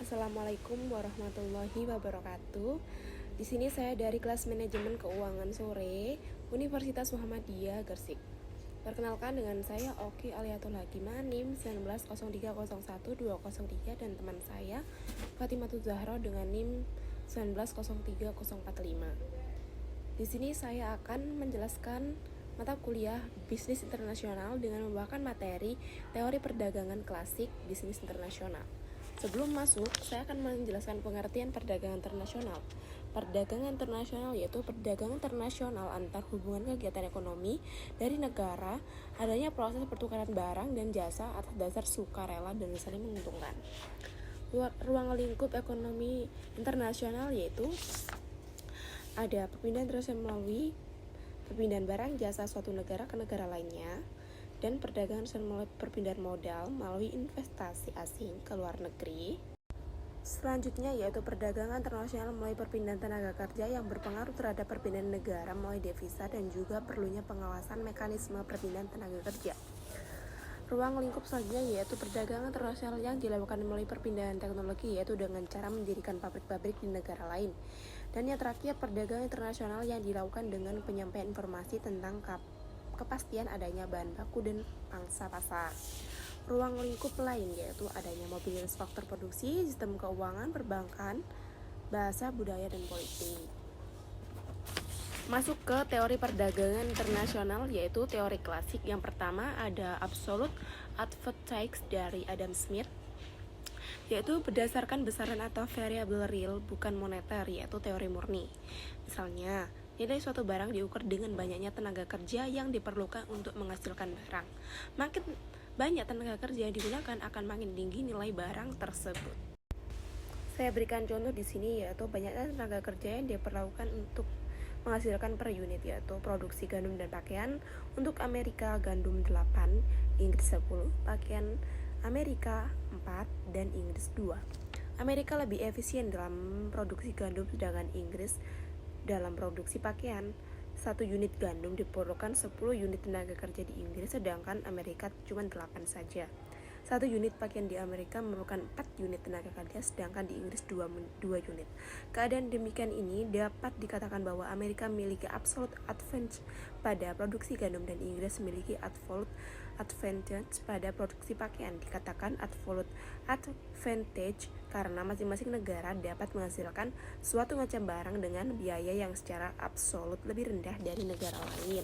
Assalamualaikum warahmatullahi wabarakatuh. Di sini saya dari kelas manajemen keuangan sore Universitas Muhammadiyah Gresik. Perkenalkan dengan saya Oki Aliatul Hakimah NIM 190301203 dan teman saya Fatimatul Zahra dengan NIM 1903045. Di sini saya akan menjelaskan mata kuliah bisnis internasional dengan membawakan materi teori perdagangan klasik bisnis internasional. Sebelum masuk, saya akan menjelaskan pengertian perdagangan internasional. Perdagangan internasional yaitu perdagangan internasional antar hubungan kegiatan ekonomi dari negara, adanya proses pertukaran barang dan jasa atas dasar sukarela dan saling menguntungkan. Ruang lingkup ekonomi internasional yaitu ada perpindahan internasional melalui perpindahan barang jasa suatu negara ke negara lainnya, dan perdagangan melalui perpindahan modal melalui investasi asing ke luar negeri. Selanjutnya yaitu perdagangan internasional melalui perpindahan tenaga kerja yang berpengaruh terhadap perpindahan negara melalui devisa dan juga perlunya pengawasan mekanisme perpindahan tenaga kerja. Ruang lingkup selanjutnya yaitu perdagangan internasional yang dilakukan melalui perpindahan teknologi, yaitu dengan cara mendirikan pabrik-pabrik di negara lain. Dan yang terakhir, perdagangan internasional yang dilakukan dengan penyampaian informasi tentang kepastian adanya bahan baku dan pangsa pasar. Ruang lingkup lain yaitu adanya mobilitas faktor produksi, sistem keuangan, perbankan, bahasa, budaya, dan politik. Masuk ke teori perdagangan internasional yaitu teori klasik. Yang pertama ada absolute advantage dari Adam Smith, yaitu berdasarkan besaran atau variabel real bukan moneter, yaitu teori murni. Misalnya, nilai suatu barang diukur dengan banyaknya tenaga kerja yang diperlukan untuk menghasilkan barang. Makin banyak tenaga kerja yang digunakan akan makin tinggi nilai barang tersebut. Saya berikan contoh di sini yaitu banyaknya tenaga kerja yang diperlukan untuk menghasilkan per unit, yaitu produksi gandum dan pakaian untuk Amerika gandum 8, Inggris 10, pakaian Amerika 4, dan Inggris 2. Amerika lebih efisien dalam produksi gandum sedangkan Inggris dalam produksi pakaian. 1 unit gandum diperlukan 10 unit tenaga kerja di Inggris sedangkan Amerika cuma 8 saja. 1 unit pakaian di Amerika memerlukan 4 unit tenaga kerja sedangkan di Inggris 2 unit. Keadaan demikian ini dapat dikatakan bahwa Amerika memiliki absolute advantage pada produksi gandum dan Inggris memiliki absolute advantage pada produksi pakaian. Dikatakan absolute advantage karena masing-masing negara dapat menghasilkan suatu macam barang dengan biaya yang secara absolut lebih rendah dari negara lain.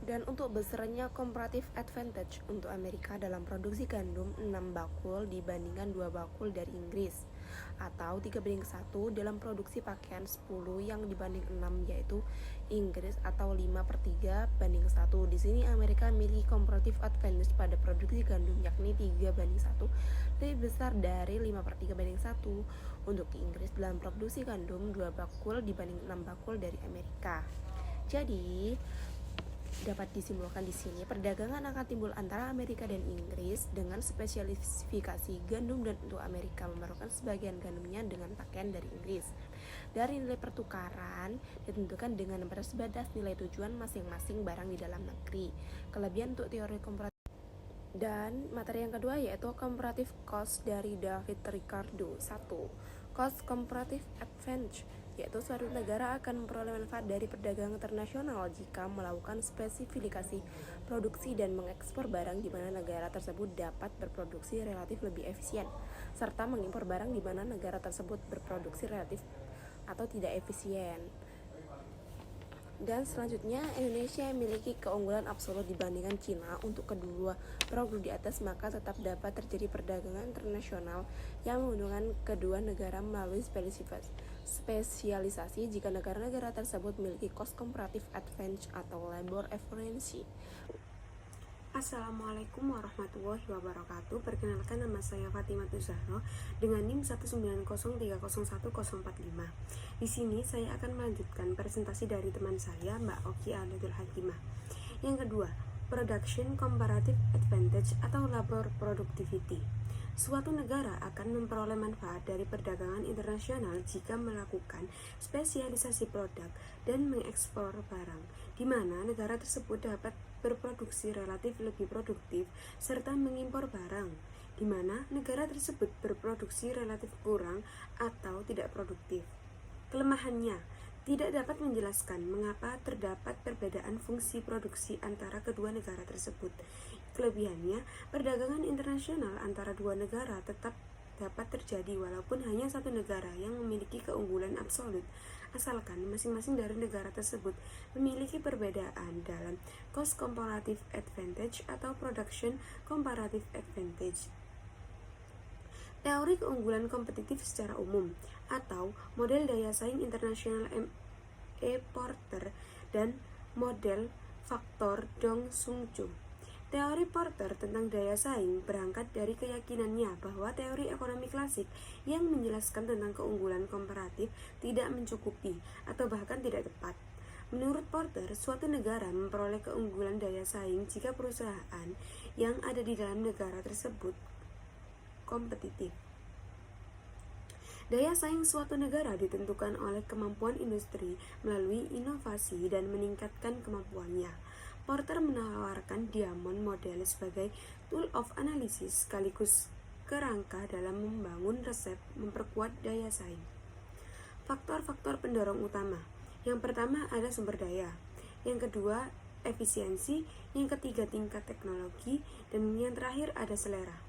Dan untuk besarnya comparative advantage untuk Amerika dalam produksi gandum 6 bakul dibandingkan 2 bakul dari Inggris, atau 3:1 dalam produksi pakaian 10 yang dibanding 6 yaitu Inggris, atau 5/3:1. Di sini Amerika memiliki comparative advantage pada produksi gandum yakni 3:1 lebih besar dari 5/3:1 untuk Inggris dalam produksi gandum 2 bakul dibanding 6 bakul dari Amerika. Jadi dapat disimpulkan di sini perdagangan akan timbul antara Amerika dan Inggris dengan spesifikasi gandum, dan untuk Amerika memerlukan sebagian gandumnya dengan pakaian dari Inggris. Dari nilai pertukaran ditentukan dengan batas nilai tujuan masing-masing barang di dalam negeri. Kelebihan untuk teori komparatif. Dan materi yang kedua yaitu comparative cost dari David Ricardo. 1. Cost comparative advantage, yaitu suatu negara akan memperoleh manfaat dari perdagangan internasional jika melakukan spesifikasi produksi dan mengekspor barang di mana negara tersebut dapat berproduksi relatif lebih efisien, serta mengimpor barang di mana negara tersebut berproduksi relatif atau tidak efisien. Dan selanjutnya, Indonesia memiliki keunggulan absolut dibandingkan Cina. Untuk kedua produk di atas, maka tetap dapat terjadi perdagangan internasional yang menguntungkan kedua negara melalui spesialisasi jika negara-negara tersebut memiliki cost comparative advantage atau labor efficiency. Assalamualaikum warahmatullahi wabarakatuh. Perkenalkan, nama saya Fatimah Zahra dengan NIM 190301045. Di sini saya akan melanjutkan presentasi dari teman saya, Mbak Oki Adatul Hakimah. Yang kedua, Production Comparative Advantage atau Labor Productivity. Suatu negara akan memperoleh manfaat dari perdagangan internasional jika melakukan spesialisasi produk dan mengekspor barang, di mana negara tersebut dapat berproduksi relatif lebih produktif serta mengimpor barang, di mana negara tersebut berproduksi relatif kurang atau tidak produktif. Kelemahannya, tidak dapat menjelaskan mengapa terdapat perbedaan fungsi produksi antara kedua negara tersebut. Kelebihannya, perdagangan internasional antara dua negara tetap dapat terjadi walaupun hanya satu negara yang memiliki keunggulan absolut, asalkan masing-masing dari negara tersebut memiliki perbedaan dalam cost comparative advantage atau production comparative advantage. Teori keunggulan kompetitif secara umum atau model daya saing internasional M.E. Porter dan model faktor Dong-Sung Cho. Teori Porter tentang daya saing berangkat dari keyakinannya bahwa teori ekonomi klasik yang menjelaskan tentang keunggulan komparatif tidak mencukupi atau bahkan tidak tepat. Menurut Porter, suatu negara memperoleh keunggulan daya saing jika perusahaan yang ada di dalam negara tersebut kompetitif. Daya saing suatu negara ditentukan oleh kemampuan industri melalui inovasi dan meningkatkan kemampuannya. Porter menawarkan Diamond Model sebagai tool of analysis sekaligus kerangka dalam membangun resep memperkuat daya saing. Faktor-faktor pendorong utama. Yang pertama ada sumber daya, yang kedua efisiensi, yang ketiga tingkat teknologi, dan yang terakhir ada selera.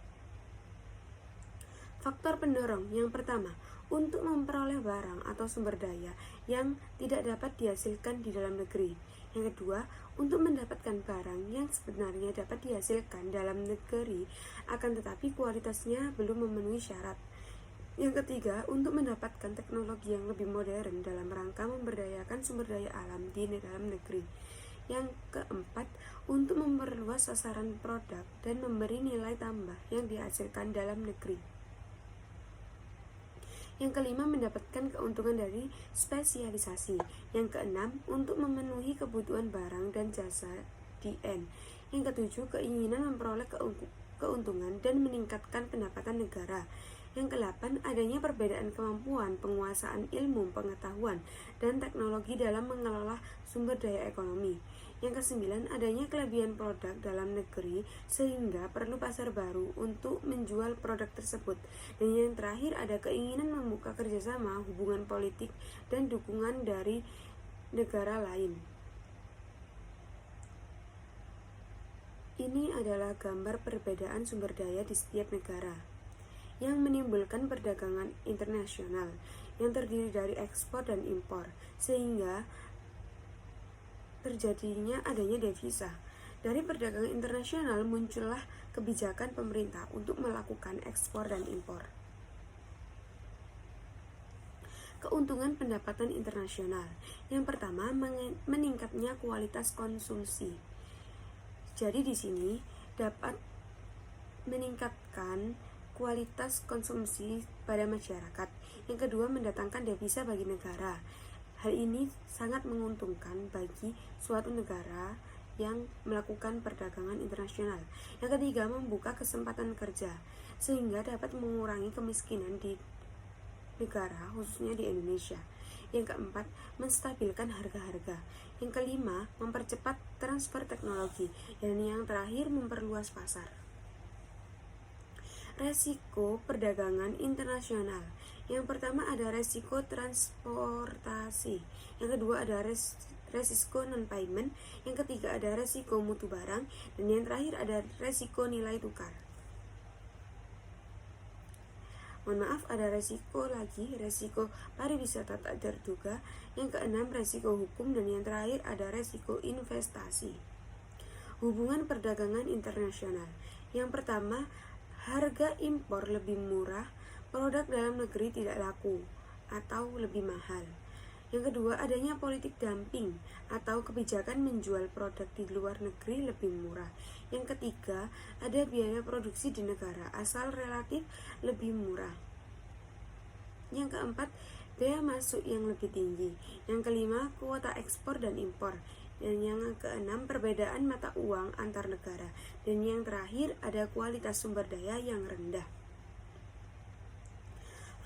Faktor pendorong yang pertama, untuk memperoleh barang atau sumber daya yang tidak dapat dihasilkan di dalam negeri. Yang kedua, untuk mendapatkan barang yang sebenarnya dapat dihasilkan dalam negeri, akan tetapi kualitasnya belum memenuhi syarat. Yang ketiga, untuk mendapatkan teknologi yang lebih modern dalam rangka memberdayakan sumber daya alam di dalam negeri. Yang keempat, untuk memperluas sasaran produk dan memberi nilai tambah yang dihasilkan dalam negeri. Yang kelima, mendapatkan keuntungan dari spesialisasi. Yang keenam, untuk memenuhi kebutuhan barang dan jasa DN. Yang ketujuh, keinginan memperoleh keuntungan dan meningkatkan pendapatan negara. Yang kedelapan, adanya perbedaan kemampuan penguasaan ilmu, pengetahuan, dan teknologi dalam mengelola sumber daya ekonomi. Yang kesembilan, adanya kelebihan produk dalam negeri sehingga perlu pasar baru untuk menjual produk tersebut. Dan yang terakhir, ada keinginan membuka kerjasama, hubungan politik, dan dukungan dari negara lain. Ini adalah gambar perbedaan sumber daya di setiap negara yang menimbulkan perdagangan internasional yang terdiri dari ekspor dan impor, sehingga terjadinya adanya devisa. Dari perdagangan internasional muncullah kebijakan pemerintah untuk melakukan ekspor dan impor. Keuntungan pendapatan internasional. Yang pertama, meningkatnya kualitas konsumsi. Jadi di sini dapat meningkatkan kualitas konsumsi pada masyarakat. Yang kedua, mendatangkan devisa bagi negara. Hal ini sangat menguntungkan bagi suatu negara yang melakukan perdagangan internasional. Yang ketiga, membuka kesempatan kerja sehingga dapat mengurangi kemiskinan di negara, khususnya di Indonesia. Yang keempat, menstabilkan harga-harga. Yang kelima, mempercepat transfer teknologi. Dan yang terakhir, memperluas pasar. Resiko perdagangan internasional. Yang pertama ada resiko transportasi. Yang kedua ada resiko non-payment. Yang ketiga ada resiko mutu barang. Dan yang terakhir ada resiko nilai tukar. Mohon maaf, ada resiko lagi, resiko pariwisata tak terduga. Yang keenam, resiko hukum. Dan yang terakhir ada resiko investasi. Hubungan perdagangan internasional. Yang pertama, harga impor lebih murah, produk dalam negeri tidak laku atau lebih mahal. Yang kedua, adanya politik dumping atau kebijakan menjual produk di luar negeri lebih murah. Yang ketiga, ada biaya produksi di negara asal relatif lebih murah. Yang keempat, bea masuk yang lebih tinggi. Yang kelima, kuota ekspor dan impor. Dan yang keenam, perbedaan mata uang antar negara. Dan yang terakhir, ada kualitas sumber daya yang rendah.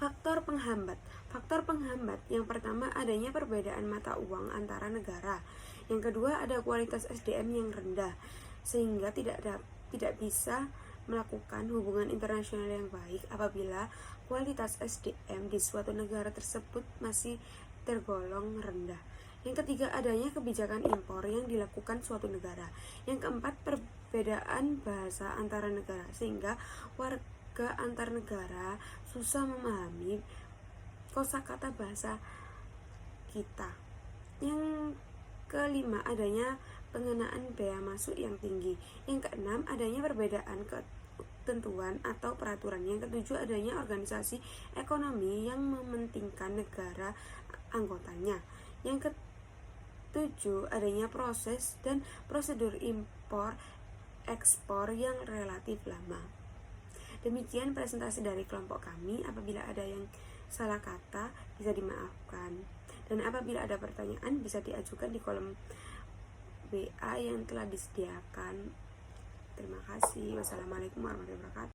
Faktor penghambat. Faktor penghambat yang pertama, adanya perbedaan mata uang antara negara. Yang kedua, ada kualitas SDM yang rendah sehingga tidak bisa melakukan hubungan internasional yang baik apabila kualitas SDM di suatu negara tersebut masih tergolong rendah. Yang ketiga, adanya kebijakan impor yang dilakukan suatu negara. Yang keempat, perbedaan bahasa antara negara sehingga warga antar negara susah memahami kosakata bahasa kita. Yang kelima, adanya pengenaan bea masuk yang tinggi. Yang keenam, adanya perbedaan ketentuan atau peraturan. Yang ketujuh, adanya organisasi ekonomi yang mementingkan negara anggotanya. Yang ketujuh, adanya proses dan prosedur impor ekspor yang relatif lama. Demikian presentasi dari kelompok kami. Apabila ada yang salah kata bisa dimaafkan. Dan apabila ada pertanyaan bisa diajukan di kolom WA yang telah disediakan. Terima kasih. Wassalamualaikum warahmatullahi wabarakatuh.